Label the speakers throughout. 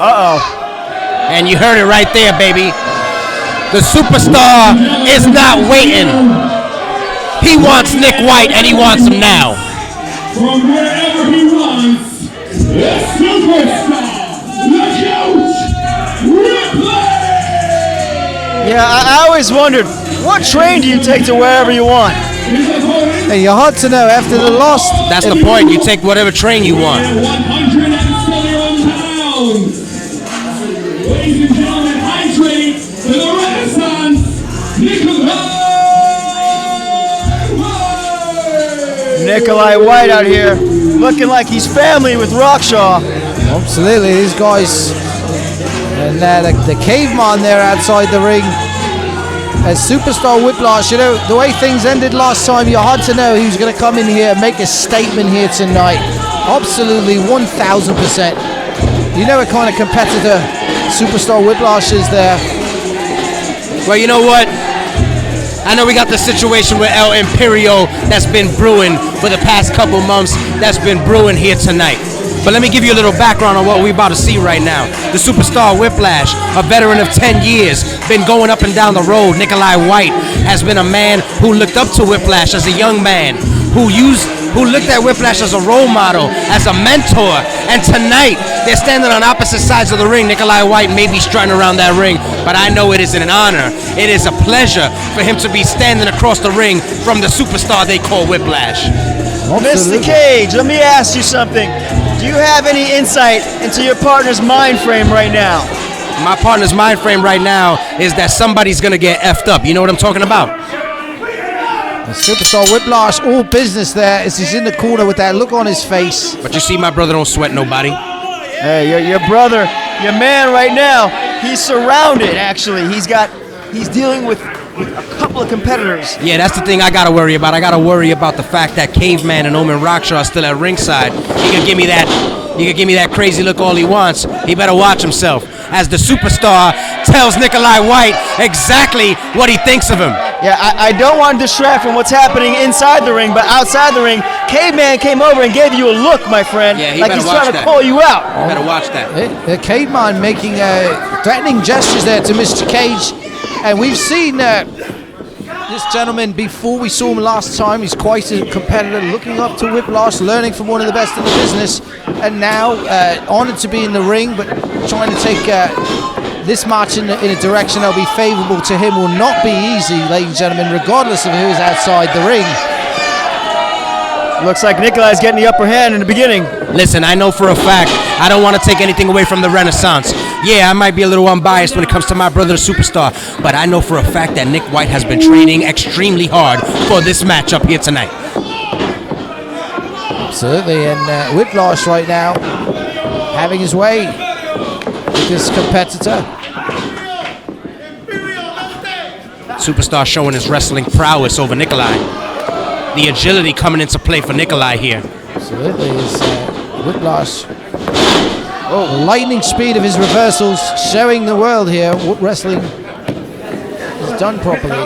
Speaker 1: Uh-oh.
Speaker 2: And you heard it right there, baby. The Superstar is not waiting. He wants Nick White, and he wants him now.
Speaker 3: From wherever he runs, the Superstar, look out, Whiplash!
Speaker 1: Yeah, I always wondered, what train do you take to wherever you want?
Speaker 4: Hey, you're hard to know after the loss.
Speaker 2: That's the point. You take whatever train you want.
Speaker 3: 171 pounds. Ladies and gentlemen, hydrate to the Renaissance,
Speaker 1: Nicholi White out here, looking like he's family with Rockshaw.
Speaker 4: Absolutely, these guys. And the caveman there outside the ring. As Superstar Whiplash, you know, the way things ended last time, you're hard to know who's going to come in here and make a statement here tonight. Absolutely, 1,000%. You know what kind of competitor Superstar Whiplash is there.
Speaker 2: Well, you know what? I know we got the situation with El Imperio that's been brewing for the past couple months, that's been brewing here tonight. But let me give you a little background on what we're about to see right now. The Superstar Whiplash, a veteran of 10 years, been going up and down the road. Nicholi White has been a man who looked up to Whiplash as a young man, who looked at Whiplash as a role model, as a mentor. And tonight, they're standing on opposite sides of the ring. Nicholi White may be strutting around that ring, but I know it is an honor. It is a pleasure for him to be standing across the ring from the Superstar they call Whiplash.
Speaker 1: Mr. Kage, let me ask you something. Do you have any insight into your partner's mind frame right now?
Speaker 2: My partner's mind frame right now is that somebody's going to get effed up. You know what I'm talking about?
Speaker 4: The Superstar Whiplash, all business there as he's in the corner with that look on his face.
Speaker 2: But you see, my brother don't sweat nobody.
Speaker 1: Hey, your brother, your man right now, he's surrounded, actually. He's dealing with a couple of competitors.
Speaker 2: Yeah, that's the thing I got to worry about. I got to worry about the fact that Caveman and Omen Rockshaw are still at ringside. He can give me that crazy look all he wants. He better watch himself. As the Superstar tells Nicholi White exactly what he thinks of him.
Speaker 1: Yeah, I don't want to distract from what's happening inside the ring, but outside the ring, Caveman came over and gave you a look, my friend.
Speaker 2: Yeah,
Speaker 1: like he's trying to call you out.
Speaker 2: You better watch that.
Speaker 4: The Caveman making threatening gestures there to Mr. Kage. And we've seen this gentleman before. We saw him last time. He's quite a competitor, looking up to Whiplash, learning from one of the best in the business. And now honored to be in the ring, but trying to take this match in a direction that will be favorable to him. Will not be easy, ladies and gentlemen, regardless of who is outside the ring.
Speaker 1: Looks like Nicholi's getting the upper hand in the beginning.
Speaker 2: Listen, I know for a fact I don't want to take anything away from the Renaissance. Yeah, I might be a little unbiased when it comes to my brother, the Superstar, but I know for a fact that Nick White has been training extremely hard for this matchup here tonight.
Speaker 4: Absolutely, and Whiplash right now having his way with this competitor.
Speaker 2: Superstar showing his wrestling prowess over Nicholi. The agility coming into play for Nicholi here.
Speaker 4: Absolutely, is Whiplash. Oh, the lightning speed of his reversals showing the world here what wrestling is done properly.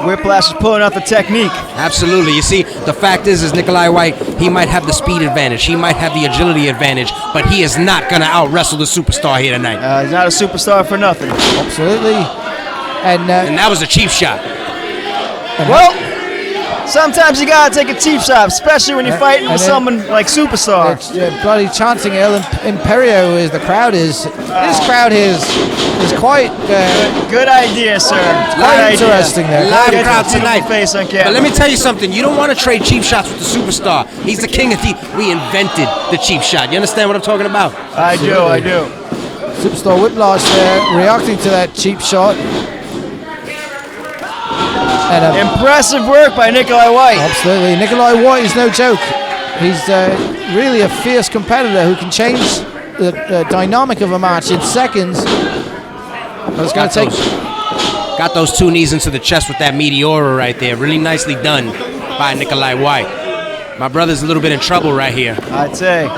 Speaker 1: Whiplash is pulling out the technique.
Speaker 2: Absolutely. You see, the fact is Nicholi White, he might have the speed advantage, he might have the agility advantage, but he is not going to out-wrestle the Superstar here tonight.
Speaker 1: He's not a superstar for nothing.
Speaker 4: Absolutely. And
Speaker 2: that was a cheap shot.
Speaker 1: Well, sometimes you gotta take a cheap shot, especially when you're fighting with someone like Superstar.
Speaker 4: Bloody chanting El Imperio as the crowd is. This crowd here is quite...
Speaker 1: good idea, sir.
Speaker 4: Quite interesting there.
Speaker 2: Live crowd tonight.
Speaker 1: Face on camera.
Speaker 2: But let me tell you something. You don't want to trade cheap shots with the Superstar. He's the king of We invented the cheap shot. You understand what I'm talking about?
Speaker 1: I do.
Speaker 4: Superstar Whiplash there reacting to that cheap shot. And
Speaker 2: impressive work by Nicholi White.
Speaker 4: Absolutely. Nicholi White is no joke. He's really a fierce competitor who can change the dynamic of a match in seconds. But it's going to take...
Speaker 2: Got those two knees into the chest with that Meteora right there. Really nicely done by Nicholi White. My brother's a little bit in trouble right here.
Speaker 1: I'd say.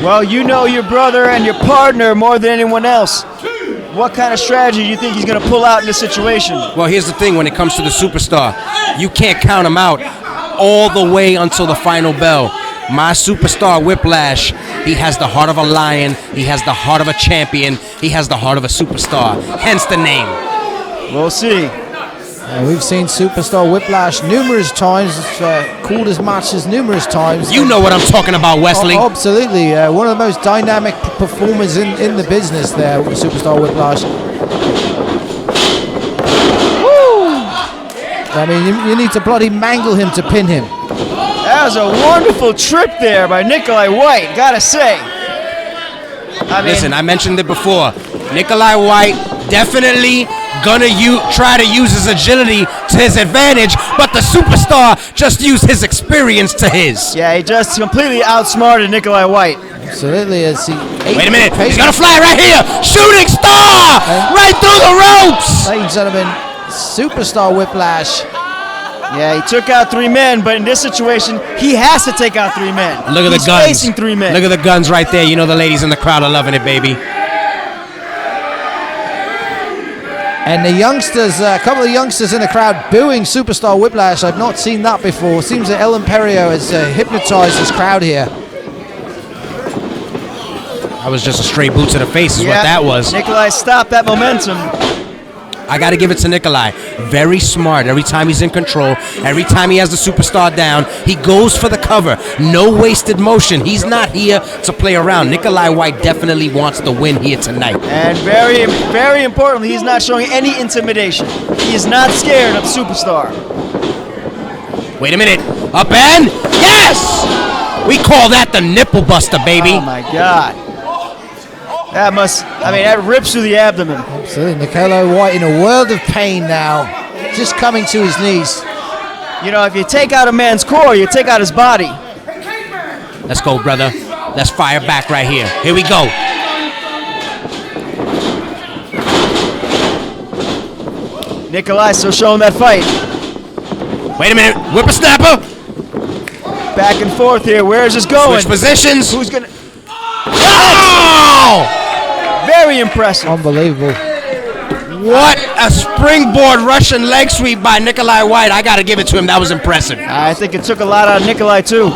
Speaker 1: Well, you know your brother and your partner more than anyone else. What kind of strategy do you think he's going to pull out in this situation?
Speaker 2: Well, here's the thing. When it comes to the Superstar, you can't count him out all the way until the final bell. My superstar Whiplash, he has the heart of a lion, he has the heart of a champion, he has the heart of a superstar, hence the name.
Speaker 1: We'll see.
Speaker 4: We've seen Superstar Whiplash numerous times, called his matches numerous times.
Speaker 2: You know what I'm talking about, Wesley.
Speaker 4: Oh, absolutely. One of the most dynamic performers in the business there, Superstar Whiplash. Woo! I mean, you need to bloody mangle him to pin him.
Speaker 1: That was a wonderful trip there by Nicholi White, gotta say.
Speaker 2: Listen, I mentioned it before. Nicholi White definitely gonna try to use his agility to his advantage, but the superstar just used his experience to his.
Speaker 1: Yeah, he just completely outsmarted Nicholi White.
Speaker 4: Absolutely.
Speaker 2: Wait a minute, he's gonna fly right here! Shooting star! Right through the ropes!
Speaker 4: Ladies and gentlemen, Superstar Whiplash.
Speaker 1: Yeah, he took out 3 men, but in this situation, he has to take out 3 men.
Speaker 2: Look at
Speaker 1: He's
Speaker 2: the guns.
Speaker 1: facing 3 men.
Speaker 2: Look at the guns right there. You know the ladies in the crowd are loving it, baby.
Speaker 4: And the youngsters, a couple of youngsters in the crowd booing Superstar Whiplash. I've not seen that before. Seems that El Imperio has hypnotized this crowd here.
Speaker 2: That was just a straight boot to the face is what that was.
Speaker 1: Nicholi stopped that momentum.
Speaker 2: I got to give it to Nicholi. Very smart. Every time he's in control, every time he has the superstar down, he goes for the cover. No wasted motion. He's not here to play around. Nicholi White definitely wants to win here tonight.
Speaker 1: And very, very importantly, he's not showing any intimidation. He is not scared of Superstar.
Speaker 2: Wait a minute. Up and yes! We call that the nipple buster, baby.
Speaker 1: Oh my God. That that rips through the abdomen.
Speaker 4: Absolutely. Nicholi White in a world of pain now. Just coming to his knees.
Speaker 1: You know, if you take out a man's core, you take out his body.
Speaker 2: Let's go, brother. Let's fire back right here. Here we go.
Speaker 1: Nicholi still showing that fight.
Speaker 2: Wait a minute. Whippersnapper.
Speaker 1: Back and forth here. Where is this going?
Speaker 2: Switch positions.
Speaker 1: Who's gonna?
Speaker 2: Oh!
Speaker 1: Very impressive.
Speaker 4: Unbelievable.
Speaker 2: What a springboard Russian leg sweep by Nicholi White. I got to give it to him. That was impressive.
Speaker 1: I think it took a lot out of Nicholi too.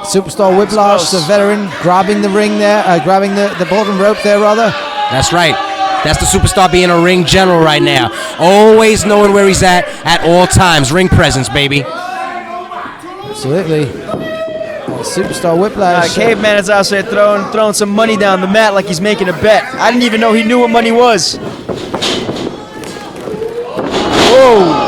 Speaker 4: Superstar Whiplash, the veteran, grabbing the ring there, grabbing the bottom rope there, rather.
Speaker 2: That's right. That's the superstar being a ring general right now. Always knowing where he's at all times. Ring presence, baby.
Speaker 4: Absolutely. Superstar Whiplash.
Speaker 1: Caveman is out there throwing some money down the mat like he's making a bet. I didn't even know he knew what money was. Whoa.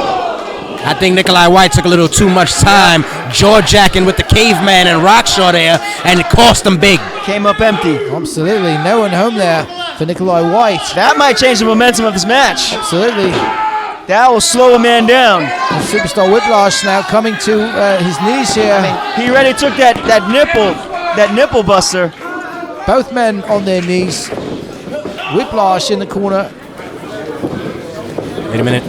Speaker 2: I think Nicholi White took a little too much time jaw-jacking with the caveman and Rockshaw there, and it cost him big.
Speaker 1: Came up empty.
Speaker 4: Absolutely. No one home there for Nicholi White.
Speaker 1: That might change the momentum of this match.
Speaker 4: Absolutely.
Speaker 1: That will slow a man down.
Speaker 4: And Superstar Whiplash now coming to his knees here.
Speaker 1: He already took that nipple buster.
Speaker 4: Both men on their knees. Whiplash in the corner.
Speaker 2: Wait a minute.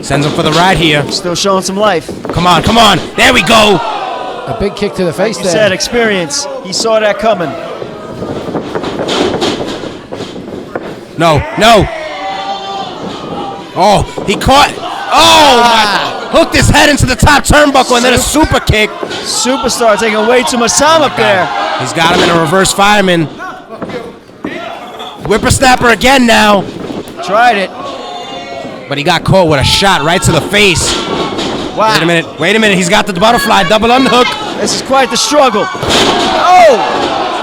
Speaker 2: Sends him for the ride here.
Speaker 1: Still showing some life.
Speaker 2: Come on, come on. There we go.
Speaker 4: A big kick to the face
Speaker 1: He
Speaker 4: there.
Speaker 1: said experience. He saw that coming.
Speaker 2: No. Oh, he caught. Oh, my. Hooked his head into the top turnbuckle and then a super kick.
Speaker 1: Superstar taking way too much time up there.
Speaker 2: He's got him in a reverse fireman. Whippersnapper again now.
Speaker 1: Tried it.
Speaker 2: But he got caught with a shot right to the face.
Speaker 1: Wow.
Speaker 2: Wait a minute. He's got the butterfly double underhook.
Speaker 1: This is quite the struggle. Oh!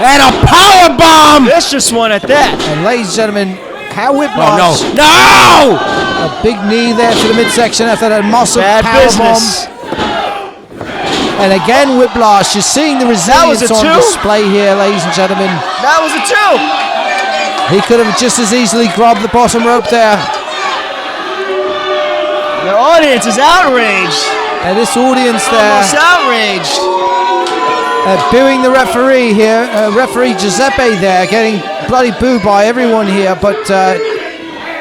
Speaker 2: And a power bomb.
Speaker 1: Vicious one at that.
Speaker 4: And ladies and gentlemen, how Whiplash.
Speaker 2: Oh, no.
Speaker 4: A big knee there to the midsection after that muscle
Speaker 1: Bad
Speaker 4: power
Speaker 1: business.
Speaker 4: bomb. And again, Whiplash. You're seeing the resilience
Speaker 1: a
Speaker 4: on
Speaker 1: two?
Speaker 4: display here, ladies and gentlemen.
Speaker 1: That was a 2.
Speaker 4: He could have just as easily grabbed the bottom rope there.
Speaker 1: The audience is outraged.
Speaker 4: And this audience there
Speaker 1: Almost outraged.
Speaker 4: booing the referee here. Referee Giuseppe there getting bloody booed by everyone here, but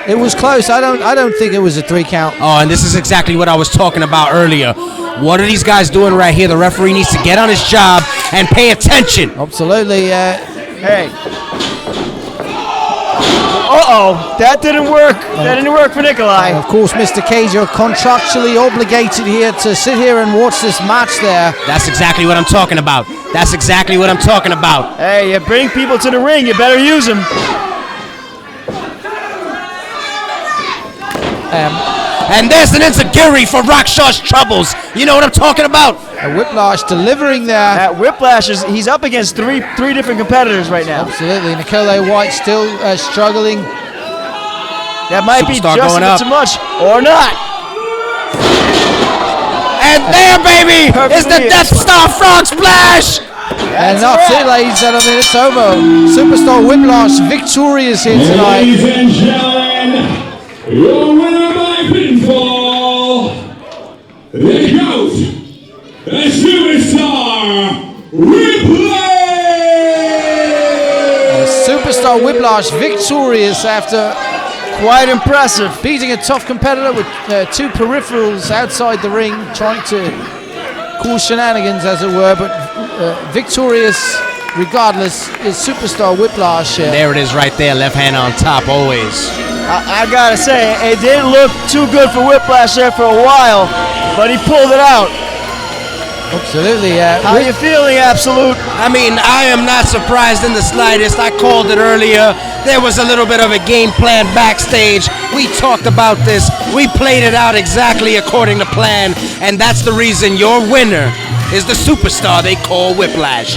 Speaker 4: it was close. I don't think it was a 3 count.
Speaker 2: Oh, and this is exactly what I was talking about earlier. What are these guys doing right here? The referee needs to get on his job and pay attention.
Speaker 4: Absolutely.
Speaker 1: Hey. Uh-oh, that didn't work. That didn't work for Nicholi.
Speaker 4: Of course, Mr. Kage, you're contractually obligated here to sit here and watch this match there.
Speaker 2: That's exactly what I'm talking about. That's exactly what I'm talking about.
Speaker 1: Hey, you bring people to the ring, you better use them.
Speaker 2: And there's an enziguri for Rakshaw's troubles. You know what I'm talking about?
Speaker 4: Whiplash delivering there.
Speaker 1: That Whiplash he's up against three different competitors right now.
Speaker 4: Absolutely. Nicholi White still struggling.
Speaker 1: That might be
Speaker 2: Superstar
Speaker 1: just
Speaker 2: going
Speaker 1: a bit
Speaker 2: up.
Speaker 1: too much, or not.
Speaker 2: And there, baby, is the
Speaker 1: Perfectly
Speaker 2: Death Star Frog Splash.
Speaker 4: And that's it, ladies and gentlemen. It's over. Superstar Whiplash victorious here tonight.
Speaker 3: Ladies and gentlemen, your winner by pinfall, the GOAT, the Superstar Whiplash!
Speaker 4: Superstar Whiplash victorious after
Speaker 1: Quite impressive.
Speaker 4: beating a tough competitor with two peripherals outside the ring, trying to cause shenanigans, as it were, but victorious regardless is Superstar Whiplash.
Speaker 2: There it is right there, left hand on top always.
Speaker 1: I gotta say, it didn't look too good for Whiplash there for a while, but he pulled it out.
Speaker 4: Absolutely.
Speaker 1: How you feeling, Absolute?
Speaker 2: I mean, I am not surprised in the slightest. I called it earlier. There was a little bit of a game plan backstage. We talked about this. We played it out exactly according to plan, and that's the reason your winner is the superstar they call Whiplash.